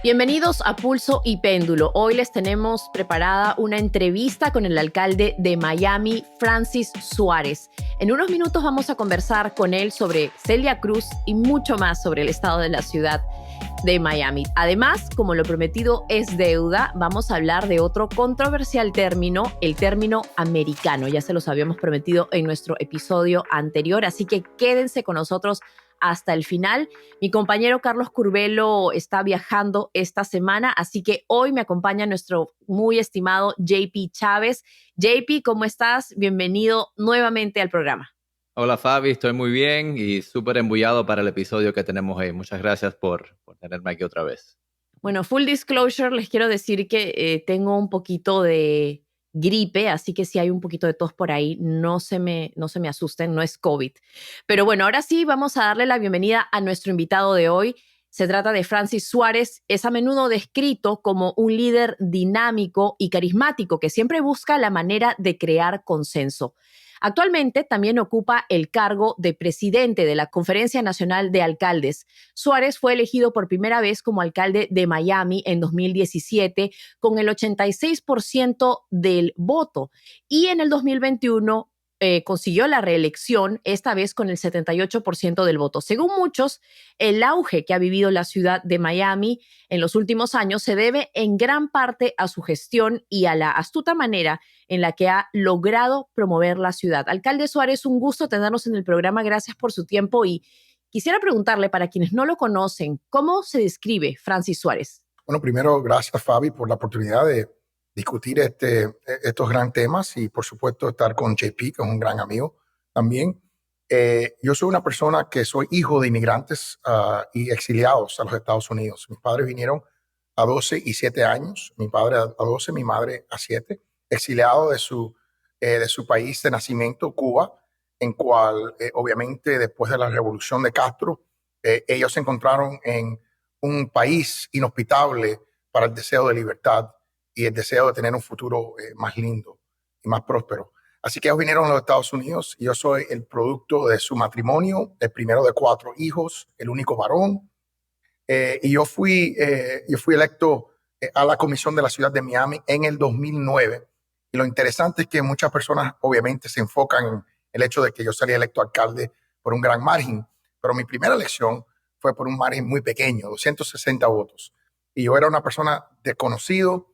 Bienvenidos a Pulso y Péndulo. Hoy les tenemos preparada una entrevista con el alcalde de Miami, Francis Suárez. En unos minutos vamos a conversar con él sobre Celia Cruz y mucho más sobre el estado de la ciudad de Miami. Además, como lo prometido es deuda, vamos a hablar de otro controversial término, el término americano. Ya se los habíamos prometido en nuestro episodio anterior, así que quédense con nosotros hasta el final. Mi compañero Carlos Curbelo está viajando esta semana, así que hoy me acompaña nuestro muy estimado JP Chávez. JP, ¿cómo estás? Bienvenido nuevamente al programa. Hola Fabi, estoy muy bien y súper embullado para el episodio que tenemos hoy. Muchas gracias por tenerme aquí otra vez. Bueno, full disclosure, les quiero decir que tengo un poquito de gripe, así que si hay un poquito de tos por ahí, no se me asusten, no es COVID. Pero bueno, ahora sí vamos a darle la bienvenida a nuestro invitado de hoy. Se trata de Francis Suárez, es a menudo descrito como un líder dinámico y carismático que siempre busca la manera de crear consenso. Actualmente también ocupa el cargo de presidente de la Conferencia Nacional de Alcaldes. Suárez fue elegido por primera vez como alcalde de Miami en 2017 con el 86% del voto y en el 2021 consiguió la reelección, esta vez con el 78% del voto. Según muchos, el auge que ha vivido la ciudad de Miami en los últimos años se debe en gran parte a su gestión y a la astuta manera en la que ha logrado promover la ciudad. Alcalde Suárez, un gusto tenernos en el programa. Gracias por su tiempo y quisiera preguntarle, para quienes no lo conocen, ¿cómo se describe Francis Suárez? Bueno, primero, gracias Fabi por la oportunidad de discutir estos gran temas y por supuesto estar con JP, que es un gran amigo también. Yo soy una persona que soy hijo de inmigrantes y exiliados a los Estados Unidos. Mis padres vinieron a 12 y 7 años, mi padre a 12, mi madre a 7, exiliado de su país de nacimiento, Cuba, en cual obviamente después de la revolución de Castro, ellos se encontraron en un país inhospitable para el deseo de libertad y el deseo de tener un futuro más lindo y más próspero. Así que ellos vinieron a los Estados Unidos y yo soy el producto de su matrimonio, el primero de 4 hijos, el único varón. Y yo fui electo a la comisión de la ciudad de Miami en el 2009. Y lo interesante es que muchas personas obviamente se enfocan en el hecho de que yo salí electo alcalde por un gran margen, pero mi primera elección fue por un margen muy pequeño, 260 votos. Y yo era una persona desconocido,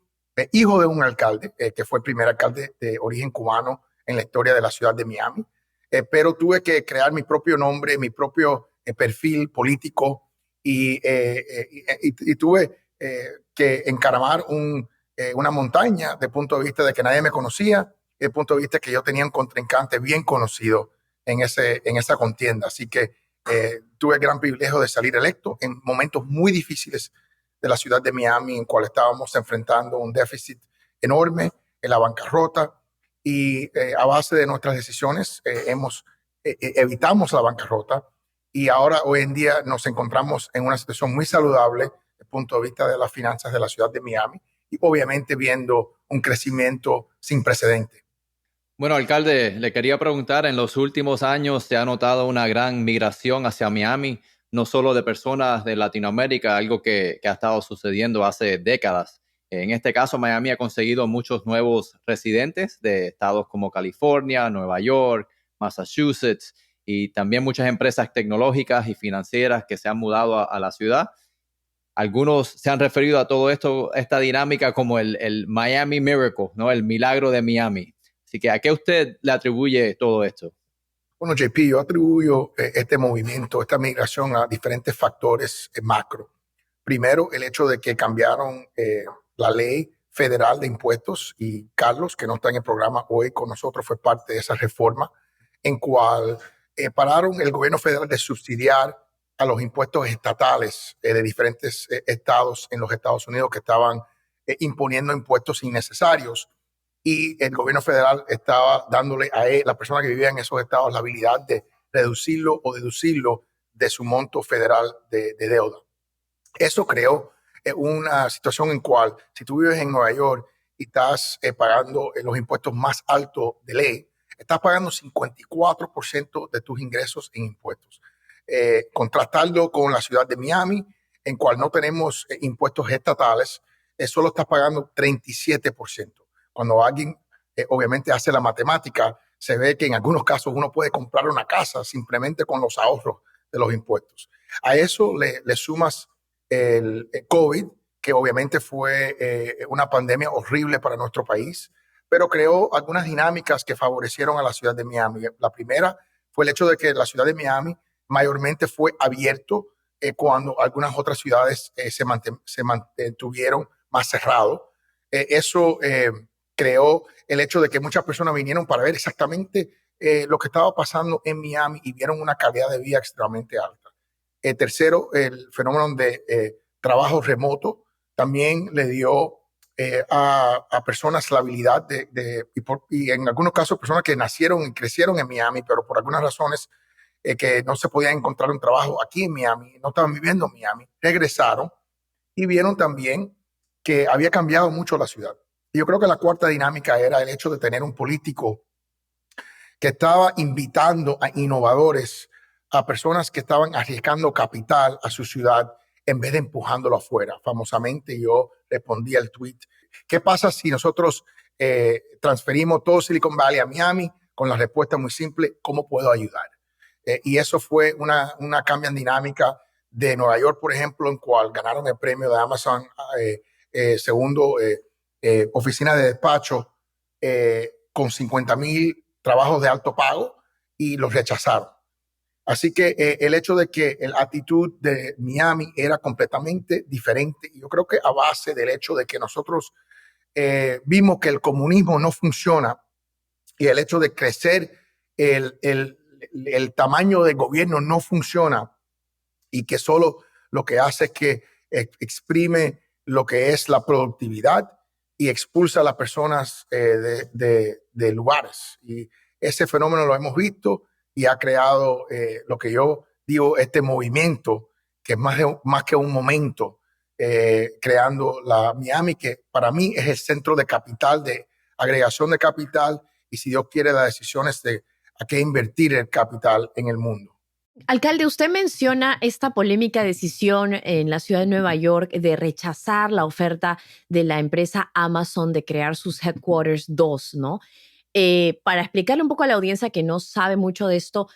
hijo de un alcalde, que fue el primer alcalde de origen cubano en la historia de la ciudad de Miami. Pero tuve que crear mi propio nombre, mi propio perfil político y tuve que encaramar una montaña de punto de vista de que nadie me conocía, de punto de vista que yo tenía un contrincante bien conocido en esa contienda. Así que tuve el gran privilegio de salir electo en momentos muy difíciles de la ciudad de Miami, en cual estábamos enfrentando un déficit enorme en la bancarrota y a base de nuestras decisiones evitamos la bancarrota y ahora hoy en día nos encontramos en una situación muy saludable desde el punto de vista de las finanzas de la ciudad de Miami y obviamente viendo un crecimiento sin precedente. Bueno, alcalde, le quería preguntar, en los últimos años se ha notado una gran migración hacia Miami, no solo de personas de Latinoamérica, algo que ha estado sucediendo hace décadas. En este caso, Miami ha conseguido muchos nuevos residentes de estados como California, Nueva York, Massachusetts y también muchas empresas tecnológicas y financieras que se han mudado a la ciudad. Algunos se han referido a todo esto, esta dinámica como el Miami Miracle, ¿no? El milagro de Miami. Así que, ¿a qué usted le atribuye todo esto? Bueno, JP, yo atribuyo este movimiento, esta migración a diferentes factores macro. Primero, el hecho de que cambiaron la ley federal de impuestos y Carlos, que no está en el programa hoy con nosotros, fue parte de esa reforma en cual pararon el gobierno federal de subsidiar a los impuestos estatales de diferentes estados en los Estados Unidos que estaban imponiendo impuestos innecesarios. Y el gobierno federal estaba dándole a la persona que vivía en esos estados la habilidad de reducirlo o deducirlo de su monto federal de deuda. Eso creó una situación en cual si tú vives en Nueva York y estás pagando los impuestos más altos de ley, estás pagando 54% de tus ingresos en impuestos. Contrastarlo con la ciudad de Miami, en cual no tenemos impuestos estatales, solo estás pagando 37%. Cuando alguien obviamente hace la matemática, se ve que en algunos casos uno puede comprar una casa simplemente con los ahorros de los impuestos. A eso le sumas el COVID, que obviamente fue una pandemia horrible para nuestro país, pero creó algunas dinámicas que favorecieron a la ciudad de Miami. La primera fue el hecho de que la ciudad de Miami mayormente fue abierto cuando algunas otras ciudades se mantuvieron más cerrados. Eso creó el hecho de que muchas personas vinieron para ver exactamente lo que estaba pasando en Miami y vieron una calidad de vida extremadamente alta. Tercero, el fenómeno de trabajo remoto también le dio a personas la habilidad y en algunos casos personas que nacieron y crecieron en Miami, pero por algunas razones que no se podían encontrar un trabajo aquí en Miami, no estaban viviendo en Miami, regresaron y vieron también que había cambiado mucho la ciudad. Y yo creo que la cuarta dinámica era el hecho de tener un político que estaba invitando a innovadores, a personas que estaban arriesgando capital a su ciudad en vez de empujándolo afuera. Famosamente yo respondí al tweet: ¿qué pasa si nosotros transferimos todo Silicon Valley a Miami? Con la respuesta muy simple: ¿cómo puedo ayudar? Y eso fue una cambio en dinámica de Nueva York, por ejemplo, en cual ganaron el premio de Amazon segundo oficina de despacho con 50,000 trabajos de alto pago, y los rechazaron. Así que el hecho de que la actitud de Miami era completamente diferente, y yo creo que a base del hecho de que nosotros vimos que el comunismo no funciona, y el hecho de crecer el tamaño del gobierno no funciona, y que solo lo que hace es que exprime lo que es la productividad y expulsa a las personas de lugares. Y ese fenómeno lo hemos visto y ha creado lo que yo digo, este movimiento, que es más que un momento, creando la Miami, que para mí es el centro de capital, de agregación de capital, y si Dios quiere, las decisiones de a qué invertir el capital en el mundo. Alcalde, usted menciona esta polémica decisión en la ciudad de Nueva York de rechazar la oferta de la empresa Amazon de crear sus headquarters 2, ¿no? Para explicarle un poco a la audiencia que no sabe mucho de esto,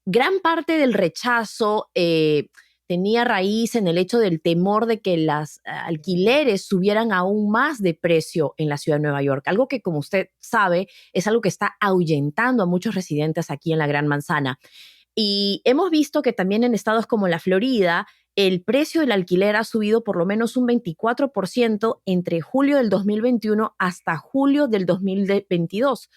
gran parte del rechazo tenía raíz en el hecho del temor de que las alquileres subieran aún más de precio en la ciudad de Nueva York, algo que, como usted sabe, es algo que está ahuyentando a muchos residentes aquí en la Gran Manzana. Y hemos visto que también en estados como la Florida, el precio del alquiler ha subido por lo menos un 24% entre julio del 2021 hasta julio del 2022.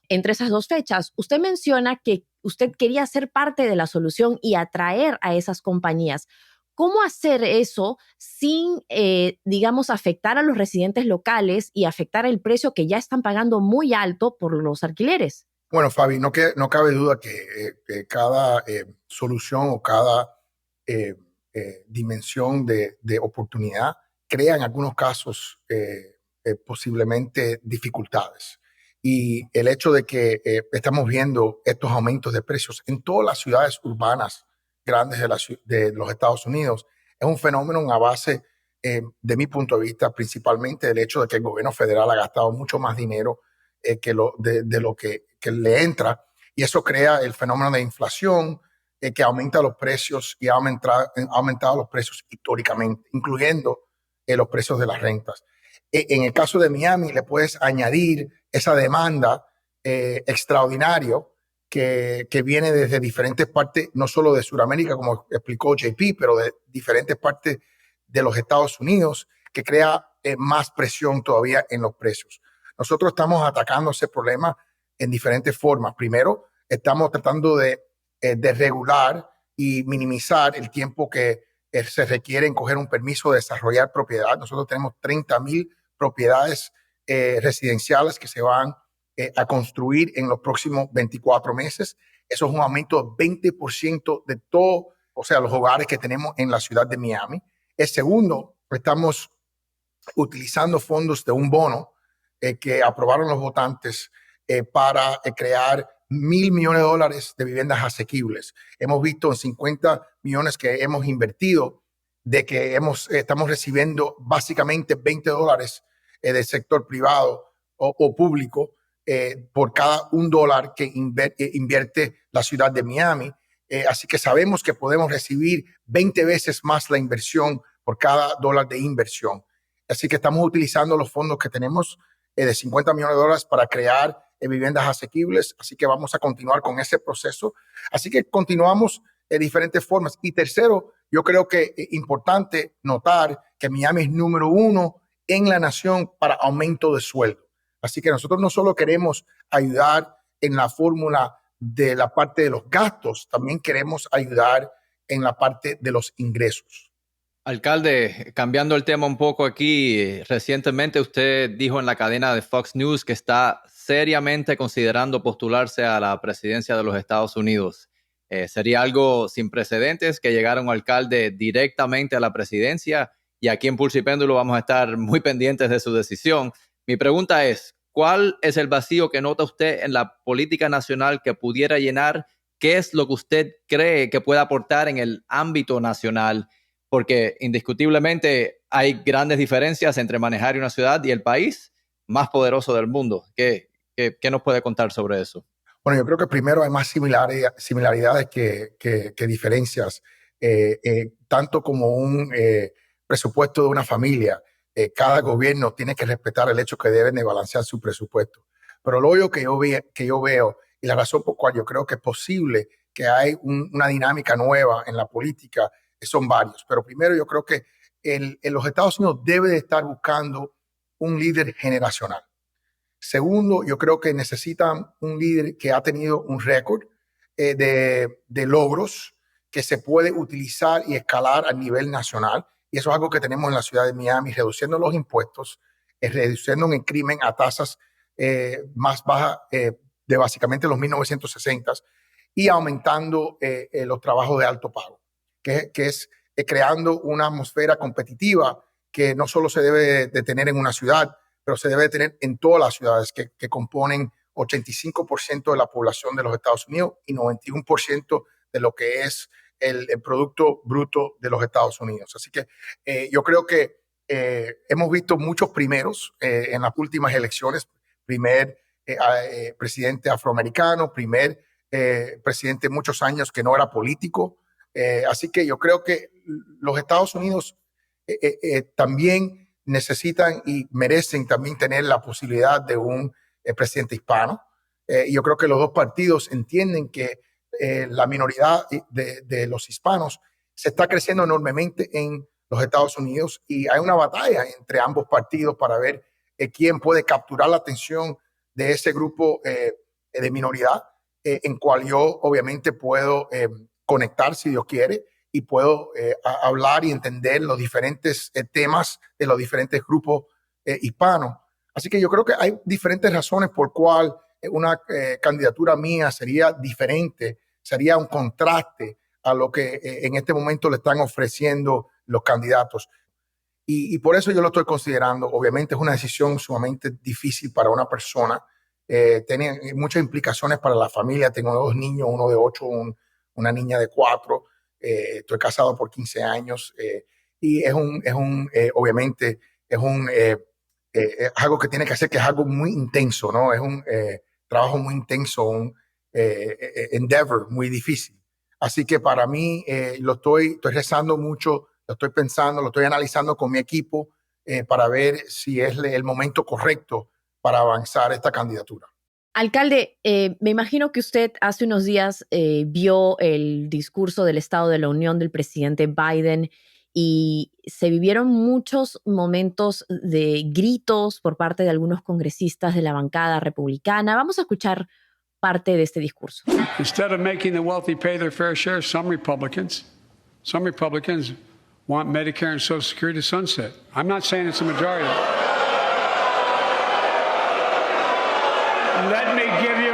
Entre esas dos fechas, usted menciona que usted quería ser parte de la solución y atraer a esas compañías. ¿Cómo hacer eso sin, digamos, afectar a los residentes locales y afectar el precio que ya están pagando muy alto por los alquileres? Bueno, Fabi, no cabe duda que cada solución o cada dimensión de oportunidad crea en algunos casos posiblemente dificultades. Y el hecho de que estamos viendo estos aumentos de precios en todas las ciudades urbanas grandes de los Estados Unidos es un fenómeno a base, de mi punto de vista, principalmente del hecho de que el gobierno federal ha gastado mucho más dinero de lo que le entra, y eso crea el fenómeno de inflación que aumenta los precios y ha aumentado los precios históricamente, incluyendo los precios de las rentas. En el caso de Miami le puedes añadir esa demanda extraordinario que viene desde diferentes partes, no solo de Sudamérica, como explicó JP, pero de diferentes partes de los Estados Unidos, que crea más presión todavía en los precios. Nosotros estamos atacando ese problema en diferentes formas. Primero, estamos tratando de regular y minimizar el tiempo que se requiere en coger un permiso de desarrollar propiedad. Nosotros tenemos 30,000 propiedades residenciales que se van a construir en los próximos 24 meses. Eso es un aumento de 20% de todo, o sea, los hogares que tenemos en la ciudad de Miami. El segundo, estamos utilizando fondos de un bono que aprobaron los votantes para crear $1,000 millones de viviendas asequibles. Hemos visto en 50 millones que hemos invertido de que estamos recibiendo básicamente $20 del sector privado o público por cada $1 que invierte la ciudad de Miami. Así que sabemos que podemos recibir 20 veces más la inversión por cada $1 de inversión. Así que estamos utilizando los fondos que tenemos de $50 millones para crear viviendas asequibles. Así que vamos a continuar con ese proceso. Así que continuamos de diferentes formas. Y tercero, yo creo que es importante notar que Miami es número 1 en la nación para aumento de sueldo. Así que nosotros no solo queremos ayudar en la fórmula de la parte de los gastos, también queremos ayudar en la parte de los ingresos. Alcalde, cambiando el tema un poco aquí, recientemente usted dijo en la cadena de Fox News que está seriamente considerando postularse a la presidencia de los Estados Unidos. Sería algo sin precedentes que llegara un alcalde directamente a la presidencia, y aquí en Pulso y Péndulo vamos a estar muy pendientes de su decisión. Mi pregunta es, ¿cuál es el vacío que nota usted en la política nacional que pudiera llenar? ¿Qué es lo que usted cree que puede aportar en el ámbito nacional? Porque indiscutiblemente hay grandes diferencias entre manejar una ciudad y el país más poderoso del mundo. ¿Qué nos puede contar sobre eso? Bueno, yo creo que primero hay más similaridades que diferencias, tanto como un presupuesto de una familia. Cada gobierno tiene que respetar el hecho que deben de balancear su presupuesto. Pero lo único que yo veo y la razón por la cual yo creo que es posible que hay una dinámica nueva en la política son varios. Pero primero yo creo que en los Estados Unidos debe de estar buscando un líder generacional. Segundo, yo creo que necesitan un líder que ha tenido un récord de logros que se puede utilizar y escalar a nivel nacional. Y eso es algo que tenemos en la ciudad de Miami, reduciendo los impuestos, reduciendo el crimen a tasas más bajas de básicamente los 1960s y aumentando los trabajos de alto pago, que es creando una atmósfera competitiva que no solo se debe de tener en una ciudad, pero se debe de tener en todas las ciudades que componen 85% de la población de los Estados Unidos y 91% de lo que es el Producto Bruto de los Estados Unidos. Así que yo creo que hemos visto muchos primeros en las últimas elecciones. Primer presidente afroamericano, primer presidente muchos años que no era político. Así que yo creo que los Estados Unidos también necesitan y merecen también tener la posibilidad de un presidente hispano. Y yo creo que los dos partidos entienden que la minoría de los hispanos se está creciendo enormemente en los Estados Unidos y hay una batalla entre ambos partidos para ver quién puede capturar la atención de ese grupo de minoridad, en cual yo obviamente puedo conectar si Dios quiere y puedo hablar y entender los diferentes temas de los diferentes grupos hispanos. Así que yo creo que hay diferentes razones por cual una candidatura mía sería diferente, sería un contraste a lo que en este momento le están ofreciendo los candidatos. Y por eso yo lo estoy considerando. Obviamente es una decisión sumamente difícil para una persona. Tiene muchas implicaciones para la familia. Tengo 2 niños, uno de 8, una niña de 4. Estoy casado por 15 años y obviamente es algo que tiene que hacer, que es algo muy intenso, ¿no? Es un trabajo muy intenso, un endeavor muy difícil. Así que para mí estoy rezando mucho, lo estoy pensando, lo estoy analizando con mi equipo para ver si es el momento correcto para avanzar esta candidatura. Alcalde, me imagino que usted hace unos días vio el discurso del Estado de la Unión del presidente Biden y se vivieron muchos momentos de gritos por parte de algunos congresistas de la bancada republicana. Vamos a escuchar parte de este discurso. Instead of making the wealthy pay their fair share, some Republicans want Medicare and Social Security to sunset. I'm not saying it's a majority. Let me give you,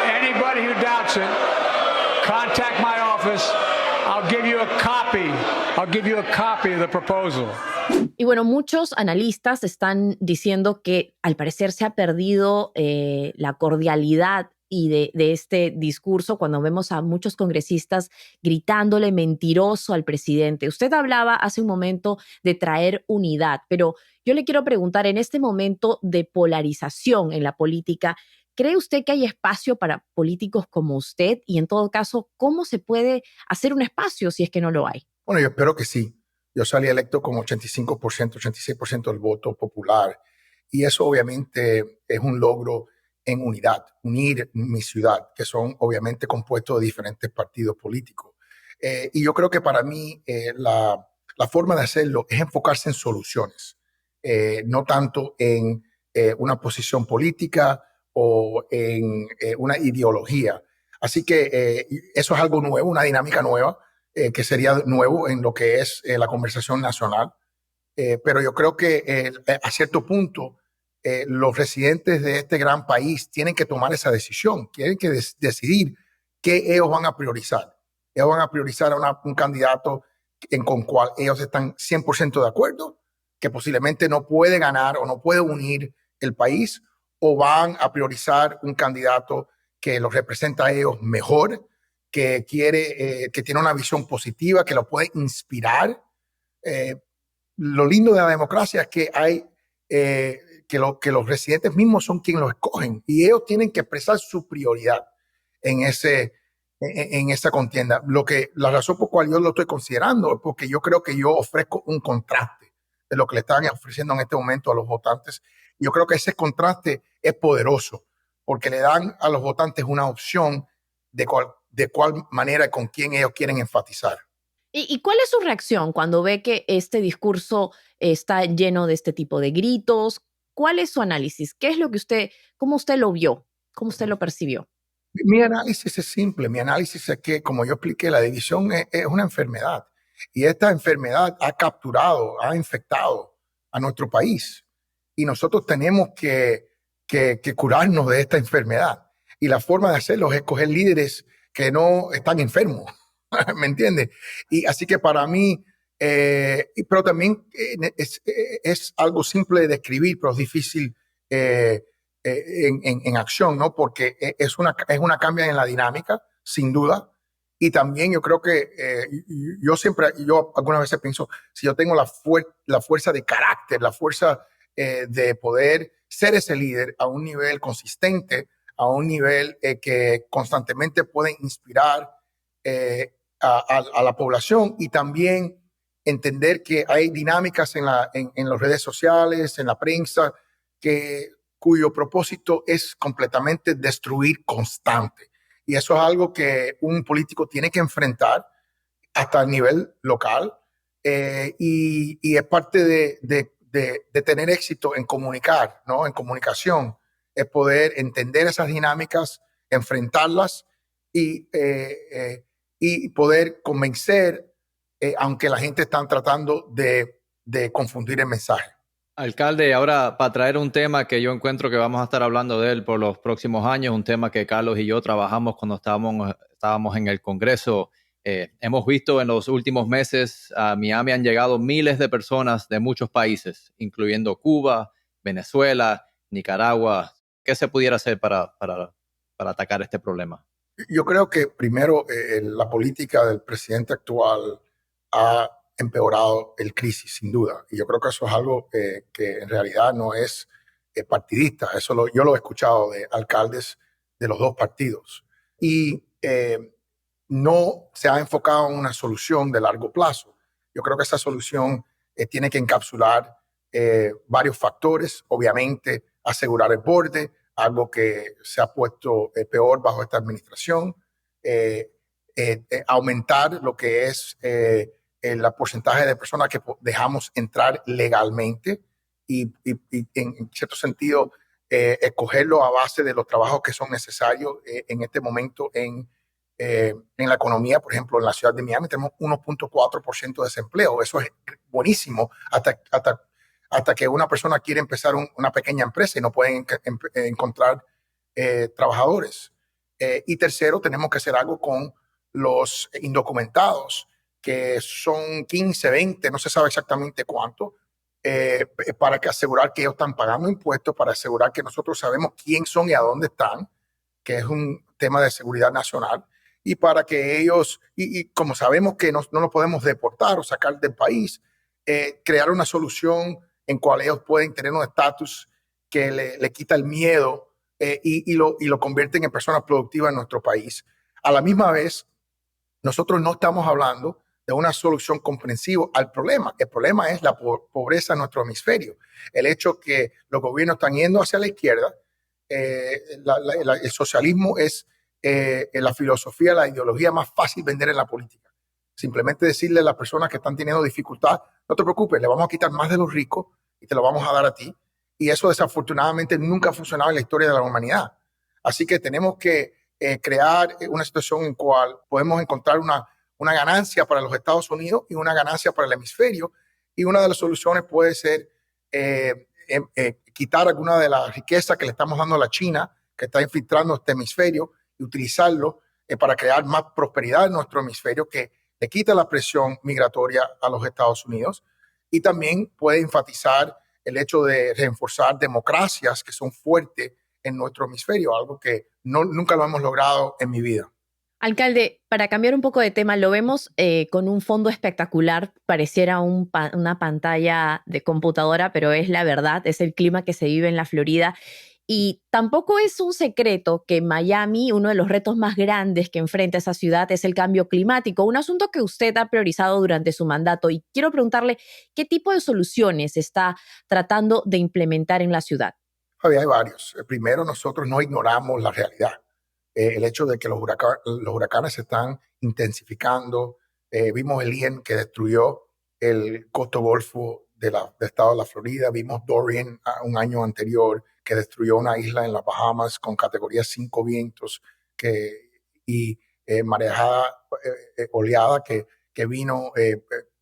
anybody who doubts it, contact my office. I'll give you a copy. I'll give you a copy of the proposal. Y bueno, muchos analistas están diciendo que al parecer se ha perdido la cordialidad y de este discurso cuando vemos a muchos congresistas gritándole mentiroso al presidente. Usted hablaba hace un momento de traer unidad, pero yo le quiero preguntar, en este momento de polarización en la política, ¿cree usted que hay espacio para políticos como usted? Y en todo caso, ¿cómo se puede hacer un espacio si es que no lo hay? Bueno, yo espero que sí. Yo salí electo con 85%, 86% del voto popular. Y eso obviamente es un logro en unidad, unir mi ciudad, que son obviamente compuestos de diferentes partidos políticos. Y yo creo que para mí la forma de hacerlo es enfocarse en soluciones, no tanto en una posición política o en una ideología. Así que eso es algo nuevo, una dinámica nueva, que sería nuevo en lo que es la conversación nacional. Pero yo creo que a cierto punto los residentes de este gran país tienen que tomar esa decisión, tienen que decidir qué ellos van a priorizar. Ellos van a priorizar a un candidato con cual ellos están 100% de acuerdo, que posiblemente no puede ganar o no puede unir el país, o van a priorizar un candidato que los representa a ellos mejor, que tiene una visión positiva, que lo puede inspirar. Lo lindo de la democracia es que hay que los residentes mismos son quienes lo escogen y ellos tienen que expresar su prioridad en esa contienda. La razón por la cual yo lo estoy considerando es porque yo creo que yo ofrezco un contraste de lo que le están ofreciendo en este momento a los votantes. Yo creo que ese contraste es poderoso porque le dan a los votantes una opción de cuál manera y con quién ellos quieren enfatizar. ¿Y cuál es su reacción cuando ve que este discurso está lleno de este tipo de gritos? ¿Cuál es su análisis? ¿Qué es lo que cómo usted lo vio? ¿Cómo usted lo percibió? Mi análisis es simple. Mi análisis es que, como yo expliqué, la división es una enfermedad. Y esta enfermedad ha infectado a nuestro país. Y nosotros tenemos que curarnos de esta enfermedad. Y la forma de hacerlo es escoger líderes que no están enfermos. ¿Me entiendes? Y así que para mí, pero también es algo simple de escribir, pero es difícil en acción, ¿no? Porque es una cambio en la dinámica, sin duda. Y también yo creo que yo algunas veces pienso, si yo tengo la fuerza de carácter, la fuerza de poder ser ese líder a un nivel consistente, a un nivel que constantemente puede inspirar a la población, y también entender que hay dinámicas en las redes sociales, en la prensa, cuyo propósito es completamente destruir constante. Y eso es algo que un político tiene que enfrentar hasta el nivel local, y es parte de tener éxito en comunicar, ¿no? En comunicación, es poder entender esas dinámicas, enfrentarlas y poder convencer, aunque la gente está tratando de confundir el mensaje. Alcalde, ahora para traer un tema que yo encuentro que vamos a estar hablando de él por los próximos años, un tema que Carlos y yo trabajamos cuando estábamos en el Congreso. Hemos visto en los últimos meses a Miami han llegado miles de personas de muchos países, incluyendo Cuba, Venezuela, Nicaragua. ¿Qué se pudiera hacer para atacar este problema? Yo creo que primero la política del presidente actual ha empeorado el crisis, sin duda. Y yo creo que eso es algo que en realidad no es partidista. Yo lo he escuchado de alcaldes de los dos partidos. Y no se ha enfocado en una solución de largo plazo. Yo creo que esa solución tiene que encapsular varios factores. Obviamente, asegurar el borde, algo que se ha puesto peor bajo esta administración. Aumentar lo que es el porcentaje de personas que dejamos entrar legalmente y en cierto sentido escogerlo a base de los trabajos que son necesarios en este momento en la economía. Por ejemplo, en la ciudad de Miami tenemos 1.4% de desempleo. Eso es buenísimo hasta que una persona quiere empezar una pequeña empresa y no pueden encontrar trabajadores. Y tercero, tenemos que hacer algo con los indocumentados, que son 15, 20, no se sabe exactamente cuánto, para asegurar que ellos están pagando impuestos, para asegurar que nosotros sabemos quién son y a dónde están, que es un tema de seguridad nacional, y para que ellos, y como sabemos que no los podemos deportar o sacar del país, crear una solución en cual ellos pueden tener un estatus que le quita el miedo y lo convierten en personas productivas en nuestro país. A la misma vez, nosotros no estamos hablando de una solución comprensiva al problema. El problema es la pobreza en nuestro hemisferio. El hecho que los gobiernos están yendo hacia la izquierda, el socialismo es la filosofía, la ideología más fácil vender en la política. Simplemente decirle a las personas que están teniendo dificultad, no te preocupes, le vamos a quitar más de los ricos y te lo vamos a dar a ti. Y eso desafortunadamente nunca ha funcionado en la historia de la humanidad. Así que tenemos que crear una situación en cual podemos encontrar una ganancia para los Estados Unidos y una ganancia para el hemisferio. Y una de las soluciones puede ser quitar alguna de la riqueza que le estamos dando a la China, que está infiltrando este hemisferio, y utilizarlo para crear más prosperidad en nuestro hemisferio, que le quita la presión migratoria a los Estados Unidos. Y también puede enfatizar el hecho de reforzar democracias que son fuertes en nuestro hemisferio, algo que nunca lo hemos logrado en mi vida. Alcalde, para cambiar un poco de tema, lo vemos con un fondo espectacular, pareciera una pantalla de computadora, pero es la verdad, es el clima que se vive en la Florida. Y tampoco es un secreto que Miami, uno de los retos más grandes que enfrenta esa ciudad es el cambio climático, un asunto que usted ha priorizado durante su mandato. Y quiero preguntarle, ¿qué tipo de soluciones está tratando de implementar en la ciudad? Javier, hay varios. Primero, nosotros no ignoramos la realidad. El hecho de que los huracanes se están intensificando. Vimos el Ian que destruyó el costo golfo del estado de la Florida. Vimos Dorian un año anterior que destruyó una isla en las Bahamas con categoría 5 vientos y marejada, oleada que vino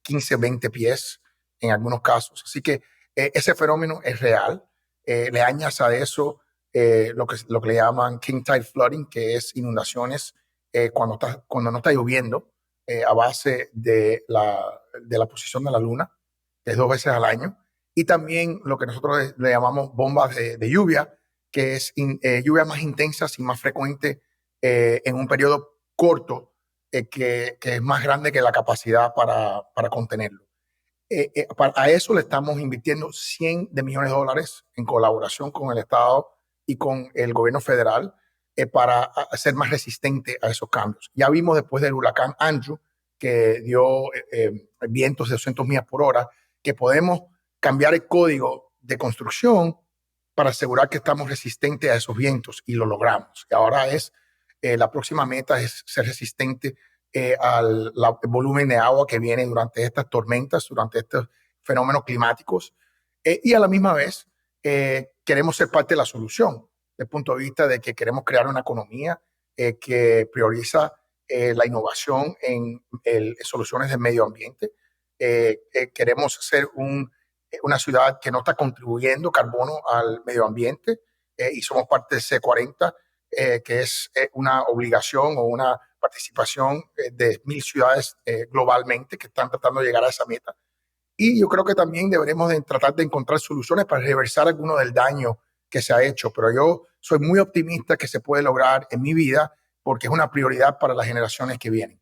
15, 20 pies en algunos casos. Así que ese fenómeno es real. Le añades a eso lo que le llaman king tide flooding, que es inundaciones cuando no está lloviendo a base de la posición de la luna, que es 2 veces al año. Y también lo que nosotros le llamamos bombas de lluvia, que es lluvia más intensa y más frecuente en un periodo corto, que es más grande que la capacidad para contenerlo. A eso le estamos invirtiendo 100 de millones de dólares en colaboración con el Estado y con el gobierno federal para ser más resistente a esos cambios. Ya vimos después del huracán Andrew, que dio vientos de 200 millas por hora, que podemos cambiar el código de construcción para asegurar que estamos resistentes a esos vientos, y lo logramos. Y ahora la próxima meta es ser resistente al volumen de agua que viene durante estas tormentas, durante estos fenómenos climáticos. Y a la misma vez queremos ser parte de la solución, desde el punto de vista de que queremos crear una economía que prioriza la innovación en soluciones de medio ambiente. Queremos ser una ciudad que no está contribuyendo carbono al medio ambiente y somos parte de C40, que es una obligación o una participación de 1,000 ciudades globalmente que están tratando de llegar a esa meta. Y yo creo que también deberemos tratar de encontrar soluciones para reversar alguno del daño que se ha hecho. Pero yo soy muy optimista que se puede lograr en mi vida porque es una prioridad para las generaciones que vienen.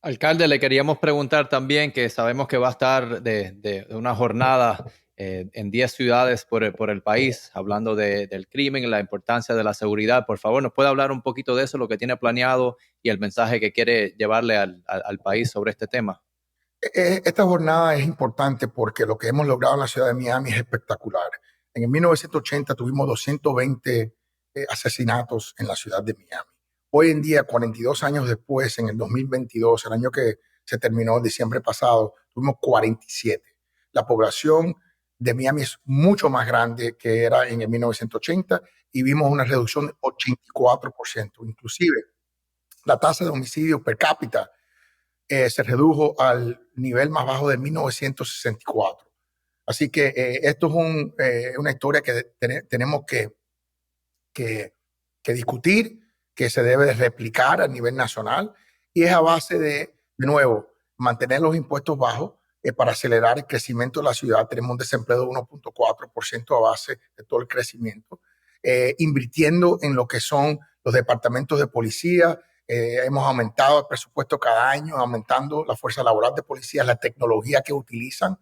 Alcalde, le queríamos preguntar también, que sabemos que va a estar de una jornada en 10 ciudades por el país, hablando del crimen y la importancia de la seguridad. Por favor, ¿nos puede hablar un poquito de eso, lo que tiene planeado y el mensaje que quiere llevarle al país sobre este tema? Esta jornada es importante porque lo que hemos logrado en la ciudad de Miami es espectacular. En el 1980 tuvimos 220 asesinatos en la ciudad de Miami. Hoy en día, 42 años después, en el 2022, el año que se terminó, diciembre pasado, tuvimos 47. La población de Miami es mucho más grande que era en el 1980 y vimos una reducción de 84%. Inclusive, la tasa de homicidio per cápita se redujo al nivel más bajo de 1964. Así que esto es una historia que tenemos que discutir, que se debe de replicar a nivel nacional, y es a base de nuevo, mantener los impuestos bajos para acelerar el crecimiento de la ciudad. Tenemos un desempleo de 1.4% a base de todo el crecimiento, invirtiendo en lo que son los departamentos de policía. Hemos aumentado el presupuesto cada año, aumentando la fuerza laboral de policías, la tecnología que utilizan,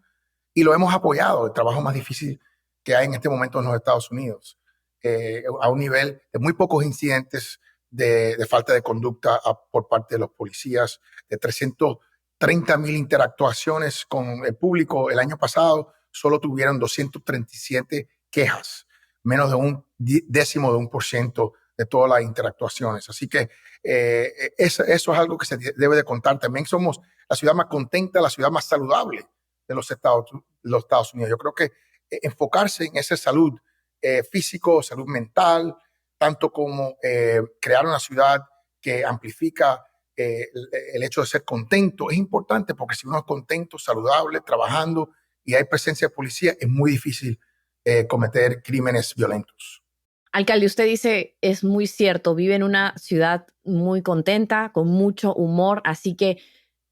y lo hemos apoyado, el trabajo más difícil que hay en este momento en los Estados Unidos, a un nivel de muy pocos incidentes de falta de conducta por parte de los policías, de 330,000 interactuaciones con el público. El año pasado solo tuvieron 237 quejas, menos de un décimo de 1% de todas las interactuaciones. Así que eso es algo que se debe de contar. También somos la ciudad más contenta, la ciudad más saludable de los Estados Unidos. Yo creo que enfocarse en esa salud físico, salud mental, tanto como crear una ciudad que amplifica el hecho de ser contento, es importante, porque si uno es contento, saludable, trabajando y hay presencia de policía, es muy difícil cometer crímenes violentos. Alcalde, usted dice, es muy cierto, vive en una ciudad muy contenta, con mucho humor, así que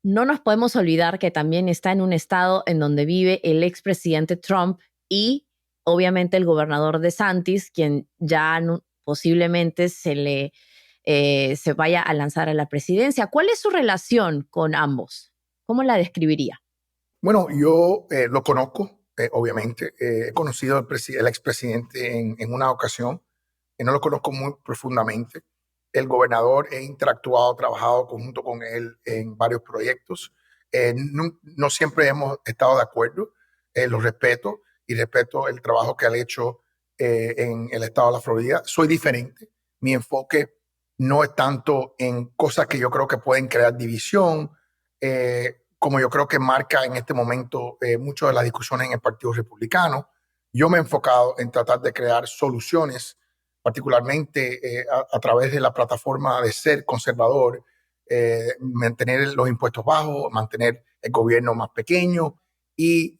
no nos podemos olvidar que también está en un estado en donde vive el expresidente Trump y obviamente el gobernador DeSantis, quien ya posiblemente se vaya a lanzar a la presidencia. ¿Cuál es su relación con ambos? ¿Cómo la describiría? Bueno, yo lo conozco, obviamente. He conocido el expresidente en una ocasión. No lo conozco muy profundamente. El gobernador, he interactuado, trabajado conjunto con él en varios proyectos. No siempre hemos estado de acuerdo. Lo respeto y respeto el trabajo que ha hecho en el estado de la Florida. Soy diferente. Mi enfoque no es tanto en cosas que yo creo que pueden crear división, como yo creo que marca en este momento muchas de las discusiones en el Partido Republicano. Yo me he enfocado en tratar de crear soluciones, particularmente a través de la plataforma de ser conservador, mantener los impuestos bajos, mantener el gobierno más pequeño y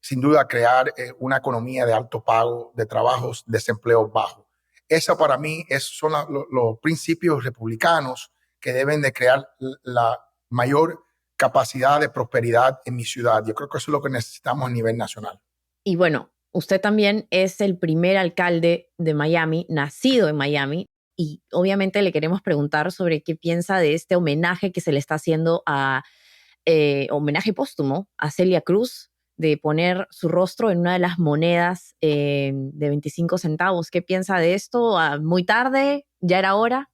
sin duda crear una economía de alto pago, de trabajos, desempleo bajo. Esa para mí son los principios republicanos que deben de crear la mayor capacidad de prosperidad en mi ciudad. Yo creo que eso es lo que necesitamos a nivel nacional. Y bueno, usted también es el primer alcalde de Miami, nacido en Miami, y obviamente le queremos preguntar sobre qué piensa de este homenaje que se le está haciendo homenaje póstumo a Celia Cruz, de poner su rostro en una de las monedas de 25 centavos. ¿Qué piensa de esto? ¿Muy tarde? ¿Ya era hora?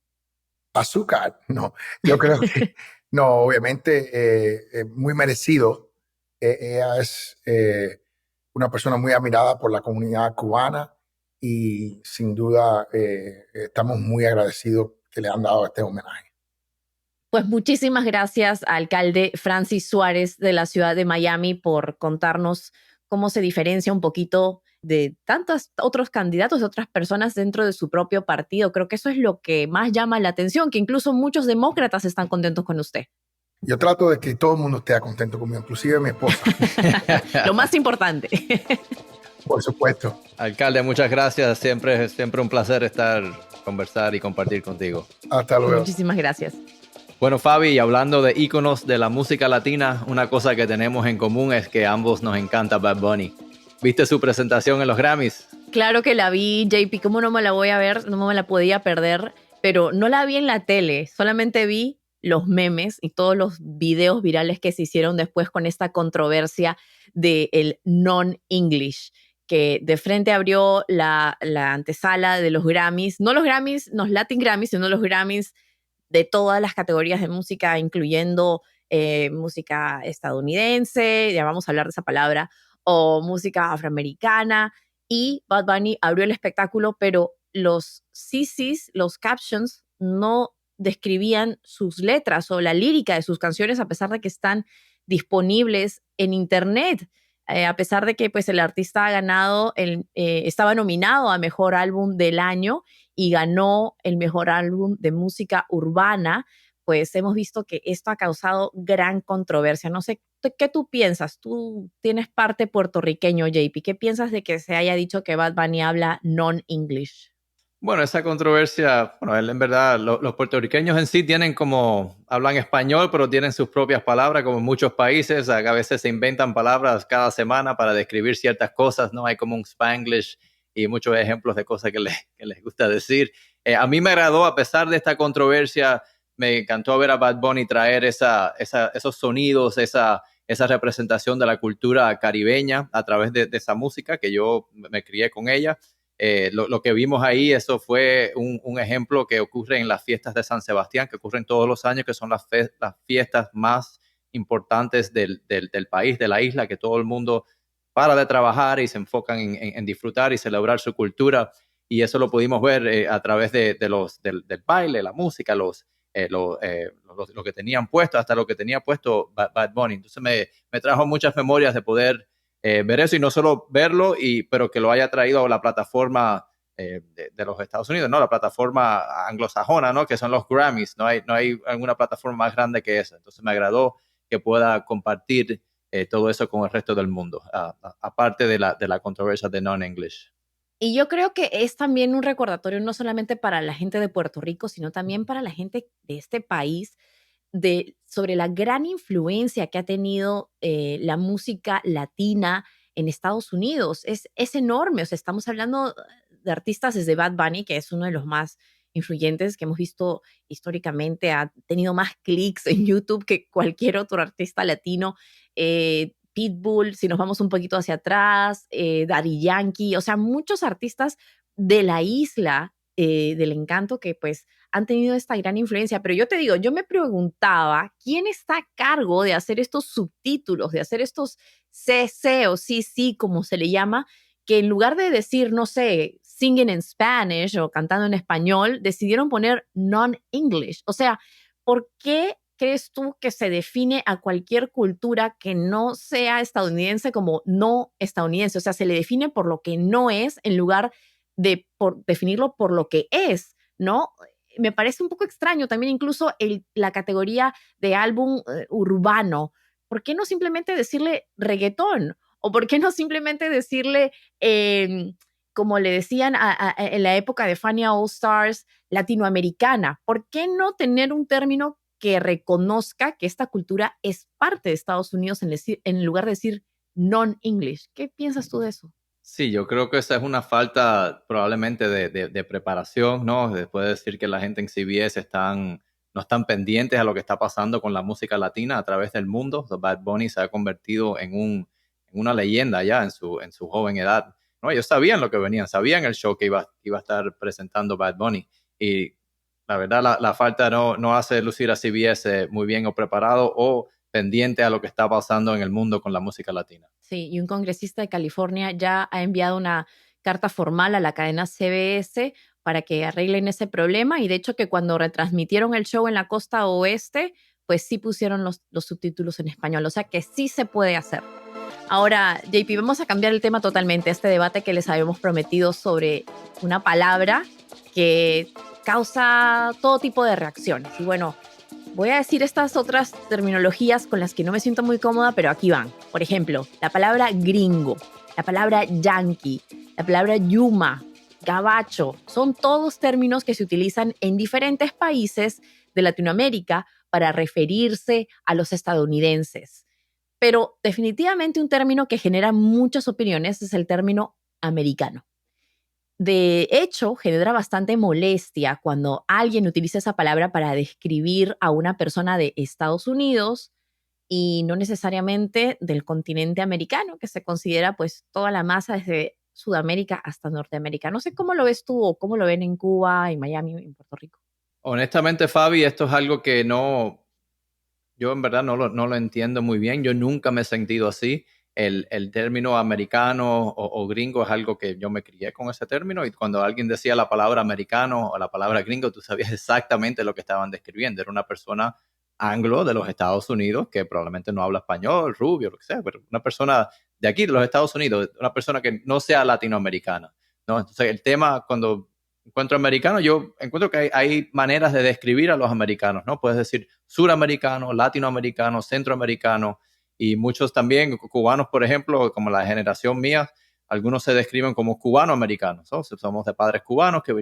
Azúcar, no. Yo creo que no, obviamente muy merecido. Ella es una persona muy admirada por la comunidad cubana y sin duda estamos muy agradecidos que le han dado este homenaje. Pues muchísimas gracias, alcalde Francis Suárez de la ciudad de Miami, por contarnos cómo se diferencia un poquito de tantos otros candidatos, de otras personas dentro de su propio partido. Creo que eso es lo que más llama la atención, que incluso muchos demócratas están contentos con usted. Yo trato de que todo el mundo esté contento conmigo, inclusive mi esposa. Lo más importante. Por supuesto. Alcalde, muchas gracias. Siempre un placer conversar y compartir contigo. Hasta luego. Muchísimas gracias. Bueno, Fabi, y hablando de íconos de la música latina, una cosa que tenemos en común es que a ambos nos encanta Bad Bunny. ¿Viste su presentación en los Grammys? Claro que la vi, JP. ¿Cómo no me la voy a ver? No me la podía perder, pero no la vi en la tele. Solamente vi los memes y todos los videos virales que se hicieron después con esta controversia del non-English, que de frente abrió la antesala de los Grammys. No los Grammys, los Latin Grammys, sino los Grammys de todas las categorías de música, incluyendo música estadounidense, ya vamos a hablar de esa palabra, o música afroamericana, y Bad Bunny abrió el espectáculo, pero los CCs, los captions, no describían sus letras o la lírica de sus canciones, a pesar de que están disponibles en internet. A pesar de que pues, el artista ha ganado, estaba nominado a Mejor Álbum del Año y ganó el Mejor Álbum de Música Urbana, pues hemos visto que esto ha causado gran controversia. No sé, ¿qué tú piensas? Tú tienes parte puertorriqueño, JP. ¿Qué piensas de que se haya dicho que Bad Bunny habla non-English? Bueno, esa controversia, bueno, en verdad, los puertorriqueños en sí hablan español, pero tienen sus propias palabras, como en muchos países. A veces se inventan palabras cada semana para describir ciertas cosas, ¿no? Hay como un Spanglish y muchos ejemplos de cosas que les gusta decir. A mí me agradó, a pesar de esta controversia, me encantó ver a Bad Bunny traer esos sonidos, esa representación de la cultura caribeña a través de esa música que yo me crié con ella. Lo que vimos ahí, eso fue un ejemplo que ocurre en las fiestas de San Sebastián, que ocurren todos los años, que son las fiestas más importantes del país, de la isla, que todo el mundo para de trabajar y se enfocan en disfrutar y celebrar su cultura. Y eso lo pudimos ver a través del baile, la música, lo que tenían puesto, hasta lo que tenía puesto Bad Bunny. Entonces me trajo muchas memorias de poder ver eso, y no solo verlo, pero que lo haya traído a la plataforma de los Estados Unidos, ¿no? La plataforma anglosajona, ¿no? Que son los Grammys. No hay alguna plataforma más grande que esa. Entonces me agradó que pueda compartir todo eso con el resto del mundo, aparte de la controversia de non-English. Y yo creo que es también un recordatorio no solamente para la gente de Puerto Rico, sino también para la gente de este país, sobre la gran influencia que ha tenido la música latina en Estados Unidos. Es enorme. O sea, estamos hablando de artistas desde Bad Bunny, que es uno de los más influyentes que hemos visto históricamente, ha tenido más clics en YouTube que cualquier otro artista latino. Pitbull, si nos vamos un poquito hacia atrás, Daddy Yankee, o sea, muchos artistas de la isla del encanto que pues han tenido esta gran influencia. Pero yo te digo, yo me preguntaba, ¿quién está a cargo de hacer estos subtítulos, de hacer estos CC o CC, como se le llama, que en lugar de decir, no sé, singing in Spanish o cantando en español, decidieron poner non-English? O sea, ¿por qué crees tú que se define a cualquier cultura que no sea estadounidense como no estadounidense? O sea, se le define por lo que no es en lugar de por definirlo por lo que es, ¿no? Me parece un poco extraño también incluso la categoría de álbum urbano. ¿Por qué no simplemente decirle reggaetón? ¿O por qué no simplemente decirle, como le decían en la época de Fania All Stars, latinoamericana? ¿Por qué no tener un término que reconozca que esta cultura es parte de Estados Unidos en lugar de decir non-English? ¿Qué piensas tú de eso? Sí, yo creo que esa es una falta probablemente de preparación, ¿no? Después de decir que la gente en CBS no están pendientes a lo que está pasando con la música latina a través del mundo. Bad Bunny se ha convertido en una leyenda ya en su joven edad, ¿no? Ellos sabían lo que venían, sabían el show que iba a estar presentando Bad Bunny. Y la verdad, la falta no hace lucir a CBS muy bien o preparado o pendiente a lo que está pasando en el mundo con la música latina. Sí, y un congresista de California ya ha enviado una carta formal a la cadena CBS para que arreglen ese problema, y de hecho que cuando retransmitieron el show en la costa oeste, pues sí pusieron los subtítulos en español, o sea que sí se puede hacer. Ahora, JP, vamos a cambiar el tema totalmente, este debate que les habíamos prometido sobre una palabra que causa todo tipo de reacciones. Y bueno, voy a decir estas otras terminologías con las que no me siento muy cómoda, pero aquí van. Por ejemplo, la palabra gringo, la palabra yankee, la palabra yuma, gabacho, son todos términos que se utilizan en diferentes países de Latinoamérica para referirse a los estadounidenses. Pero definitivamente un término que genera muchas opiniones es el término americano. De hecho, genera bastante molestia cuando alguien utiliza esa palabra para describir a una persona de Estados Unidos y no necesariamente del continente americano, que se considera pues toda la masa desde Sudamérica hasta Norteamérica. No sé cómo lo ves tú o cómo lo ven en Cuba, en Miami, en Puerto Rico. Honestamente, Fabi, esto es algo que yo en verdad no lo entiendo muy bien. Yo nunca me he sentido así. El término americano o gringo es algo que yo me crié con ese término, y cuando alguien decía la palabra americano o la palabra gringo, tú sabías exactamente lo que estaban describiendo. Era una persona anglo de los Estados Unidos que probablemente no habla español, rubio, lo que sea, pero una persona de aquí, de los Estados Unidos, una persona que no sea latinoamericana, ¿no? Entonces el tema, cuando encuentro americano, yo encuentro que hay maneras de describir a los americanos, ¿no? Puedes decir suramericano, latinoamericano, centroamericano, y muchos también, cubanos, por ejemplo, como la generación mía, algunos se describen como cubano-americanos, ¿no? Somos de padres cubanos que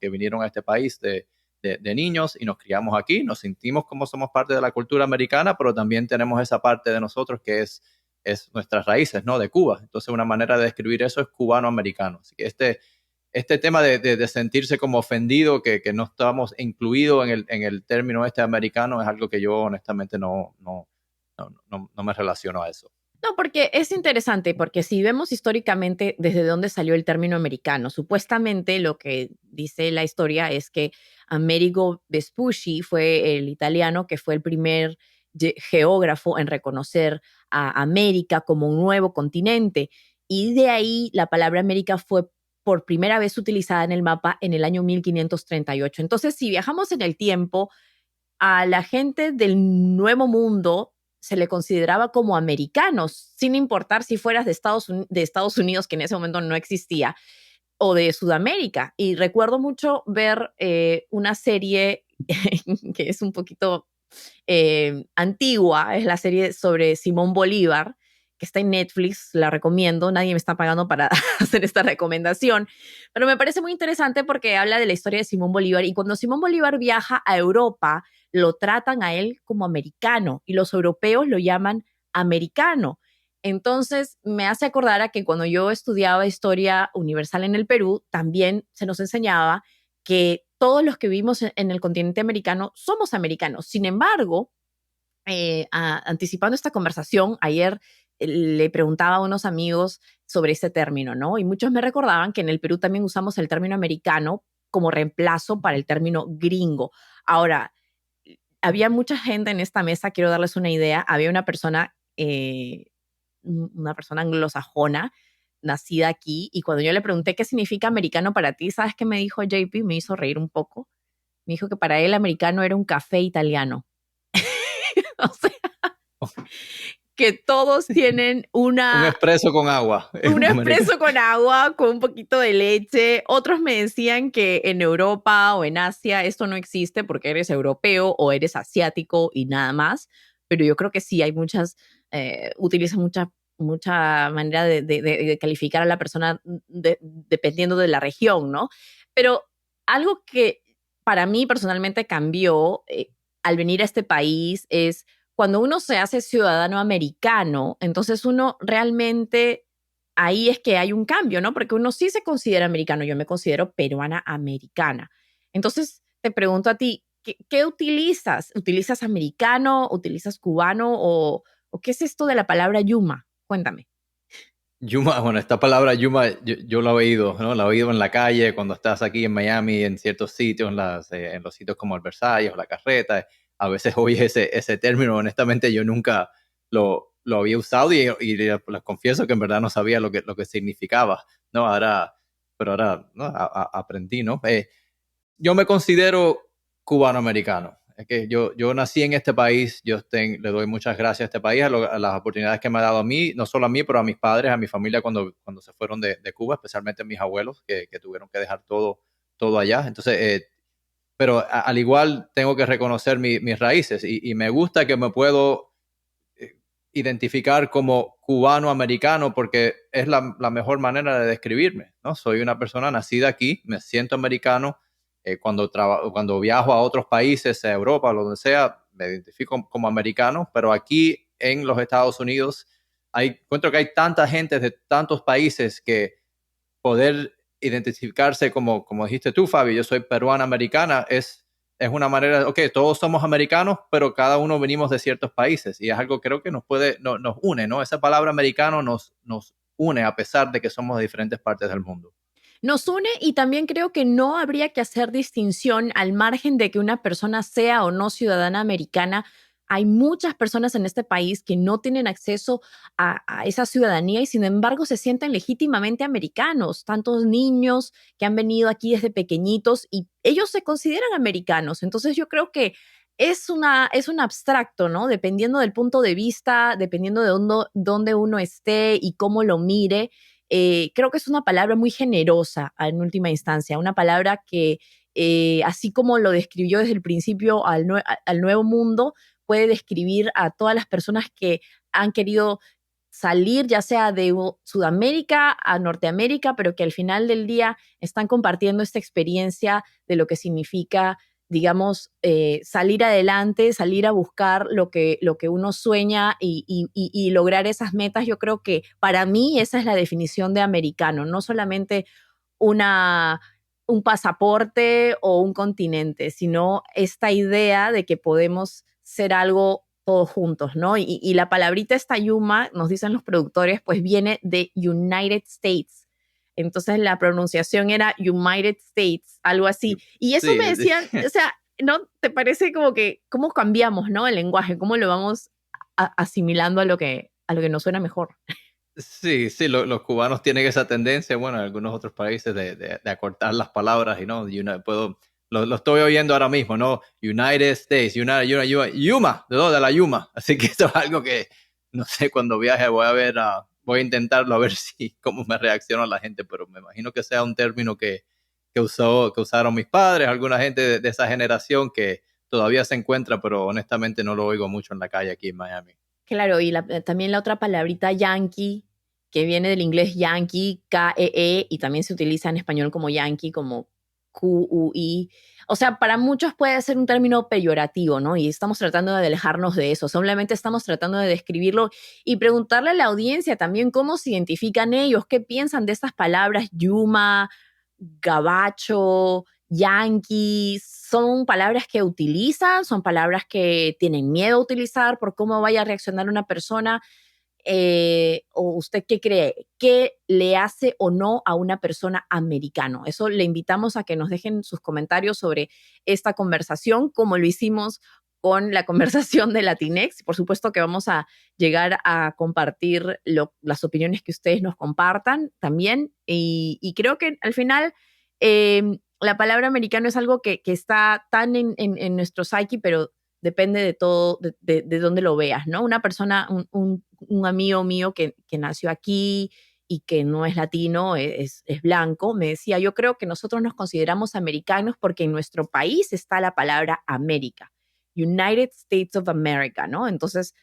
vinieron a este país de niños y nos criamos aquí, nos sentimos como somos parte de la cultura americana, pero también tenemos esa parte de nosotros que es nuestras raíces, ¿no? De Cuba. Entonces, una manera de describir eso es cubano-americano. Así que este tema de sentirse como ofendido, que no estamos incluidos en el término este americano, es algo que yo honestamente no me relaciono a eso. No, porque es interesante, porque si vemos históricamente desde dónde salió el término americano, supuestamente lo que dice la historia es que Amerigo Vespucci fue el italiano que fue el primer geógrafo en reconocer a América como un nuevo continente, y de ahí la palabra América fue por primera vez utilizada en el mapa en el año 1538. Entonces, si viajamos en el tiempo, a la gente del Nuevo Mundo se le consideraba como americanos, sin importar si fueras de Estados Unidos, que en ese momento no existía, o de Sudamérica. Y recuerdo mucho ver una serie que es un poquito antigua, es la serie sobre Simón Bolívar, que está en Netflix, la recomiendo, nadie me está pagando para hacer esta recomendación, pero me parece muy interesante porque habla de la historia de Simón Bolívar, y cuando Simón Bolívar viaja a Europa, lo tratan a él como americano y los europeos lo llaman americano. Entonces me hace acordar a que cuando yo estudiaba historia universal en el Perú, también se nos enseñaba que todos los que vivimos en el continente americano somos americanos. Sin embargo, anticipando esta conversación, ayer le preguntaba a unos amigos sobre ese término, ¿no? Y muchos me recordaban que en el Perú también usamos el término americano como reemplazo para el término gringo. Ahora, había mucha gente en esta mesa, quiero darles una idea, había una persona anglosajona nacida aquí, y cuando yo le pregunté qué significa americano para ti, ¿sabes qué me dijo JP? Me hizo reír un poco. Me dijo que para él americano era un café italiano. O sea, que todos tienen Un expreso con agua. un expreso con agua, con un poquito de leche. Otros me decían que en Europa o en Asia esto no existe porque eres europeo o eres asiático y nada más. Pero yo creo que sí, hay utilizan mucha manera de calificar a la persona dependiendo de la región, ¿no? Pero algo que para mí personalmente cambió al venir a este país es cuando uno se hace ciudadano americano, entonces uno realmente, ahí es que hay un cambio, ¿no? Porque uno sí se considera americano, yo me considero peruana americana. Entonces te pregunto a ti, ¿qué utilizas? ¿Utilizas americano? ¿Utilizas cubano? ¿O qué es esto de la palabra yuma? Cuéntame. Yuma, bueno, esta palabra Yuma yo la he oído, ¿no? La he oído en la calle cuando estás aquí en Miami, en ciertos sitios, en los sitios como el Versalles o la Carreta. A veces oyes ese término. Honestamente, yo nunca lo había usado y les confieso que en verdad no sabía lo que significaba, ¿no? Pero ahora ¿no? Aprendí, ¿no? Yo me considero cubano-americano. Es que yo nací en este país, le doy muchas gracias a este país, a las oportunidades que me ha dado a mí, no solo a mí, pero a mis padres, a mi familia cuando se fueron de Cuba, especialmente a mis abuelos que tuvieron que dejar todo allá. Entonces, pero al igual tengo que reconocer mis raíces y me gusta que me puedo identificar como cubano-americano porque es la mejor manera de describirme, ¿no? Soy una persona nacida aquí, me siento americano. Cuando viajo a otros países, a Europa, o donde sea, me identifico como americano, pero aquí en los Estados Unidos encuentro que hay tanta gente de tantos países que poder identificarse como dijiste tú, Fabi, yo soy peruana-americana, es una manera, ok, todos somos americanos, pero cada uno venimos de ciertos países y es algo creo que nos une, ¿no? Esa palabra americano nos une a pesar de que somos de diferentes partes del mundo. Nos une, y también creo que no habría que hacer distinción al margen de que una persona sea o no ciudadana americana. Hay muchas personas en este país que no tienen acceso a esa ciudadanía y sin embargo se sienten legítimamente americanos. Tantos niños que han venido aquí desde pequeñitos y ellos se consideran americanos. Entonces yo creo que es un abstracto, ¿no? Dependiendo del punto de vista, dependiendo de dónde uno esté y cómo lo mire. Creo que es una palabra muy generosa en última instancia, una palabra que así como lo describió desde el principio al nuevo mundo, puede describir a todas las personas que han querido salir ya sea de Sudamérica a Norteamérica, pero que al final del día están compartiendo esta experiencia de lo que significa, digamos, salir adelante, salir a buscar lo que uno sueña y lograr esas metas. Yo creo que para mí esa es la definición de americano, no solamente un pasaporte o un continente, sino esta idea de que podemos ser algo todos juntos, ¿no? Y la palabrita esta Yuma, nos dicen los productores, pues viene de United States. Entonces la pronunciación era United States, algo así. Y eso Sí, me decían, o sea, ¿no te parece como que cómo cambiamos, ¿no? El lenguaje, cómo lo vamos asimilando a lo que nos suena mejor. sí, sí, los cubanos tienen esa tendencia, bueno, en algunos otros países de acortar las palabras y no, lo estoy oyendo ahora mismo, ¿no? United States, Yuma, de la Yuma. Así que eso es algo que, no sé, cuando viaje voy a intentarlo a ver cómo me reacciona la gente, pero me imagino que sea un término que usaron mis padres, alguna gente de esa generación que todavía se encuentra, pero honestamente no lo oigo mucho en la calle aquí en Miami. Claro, y también la otra palabrita yankee, que viene del inglés yankee, K-E-E, y también se utiliza en español como yankee, como Q-U-I. O sea, para muchos puede ser un término peyorativo, ¿no? Y estamos tratando de alejarnos de eso. Simplemente estamos tratando de describirlo y preguntarle a la audiencia también cómo se identifican ellos, qué piensan de estas palabras Yuma, gabacho, yankee. ¿Son palabras que utilizan? ¿Son palabras que tienen miedo a utilizar por cómo vaya a reaccionar una persona? ¿O usted qué cree? ¿Qué le hace o no a una persona americano? Eso le invitamos a que nos dejen sus comentarios sobre esta conversación, como lo hicimos con la conversación de Latinex. Por supuesto que vamos a llegar a compartir las opiniones que ustedes nos compartan también. Y creo que al final la palabra americano es algo que está tan en nuestro psyche, pero depende de todo, de dónde lo veas, ¿no? Una persona, un amigo mío que nació aquí y que no es latino, es blanco, me decía, yo creo que nosotros nos consideramos americanos porque en nuestro país está la palabra América, United States of America, ¿no? Entonces,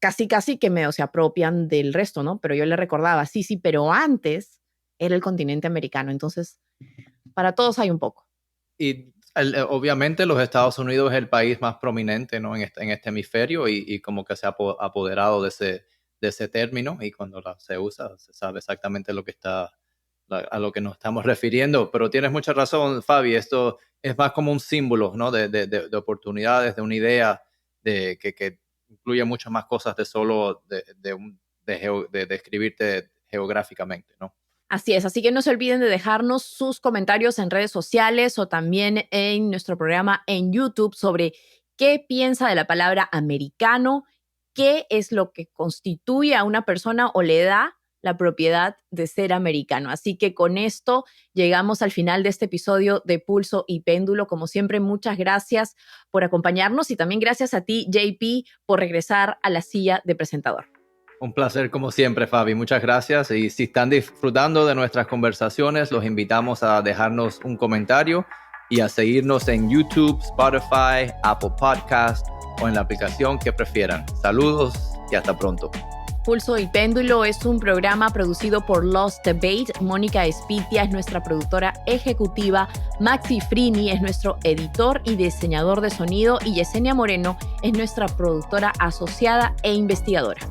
casi que medio se apropian del resto, ¿no? Pero yo le recordaba, sí, pero antes era el continente americano, entonces, para todos hay un poco. Y obviamente los Estados Unidos es el país más prominente, ¿no? en este hemisferio y como que se ha apoderado de ese término y cuando se usa se sabe exactamente a lo que nos estamos refiriendo. Pero tienes mucha razón, Fabi, esto es más como un símbolo, ¿no? de oportunidades, de una idea que incluye muchas más cosas de solo de describirte geográficamente, ¿no? Así es, así que no se olviden de dejarnos sus comentarios en redes sociales o también en nuestro programa en YouTube sobre qué piensa de la palabra americano, qué es lo que constituye a una persona o le da la propiedad de ser americano. Así que con esto llegamos al final de este episodio de Pulso y Péndulo. Como siempre, muchas gracias por acompañarnos y también gracias a ti, JP, por regresar a la silla de presentador. Un placer como siempre, Fabi. Muchas gracias. Y si están disfrutando de nuestras conversaciones, los invitamos a dejarnos un comentario y a seguirnos en YouTube, Spotify, Apple Podcast o en la aplicación que prefieran. Saludos y hasta pronto. Pulso y Péndulo es un programa producido por Lost Debate. Mónica Espitia es nuestra productora ejecutiva, Maxi Frini es nuestro editor y diseñador de sonido y Yesenia Moreno es nuestra productora asociada e investigadora.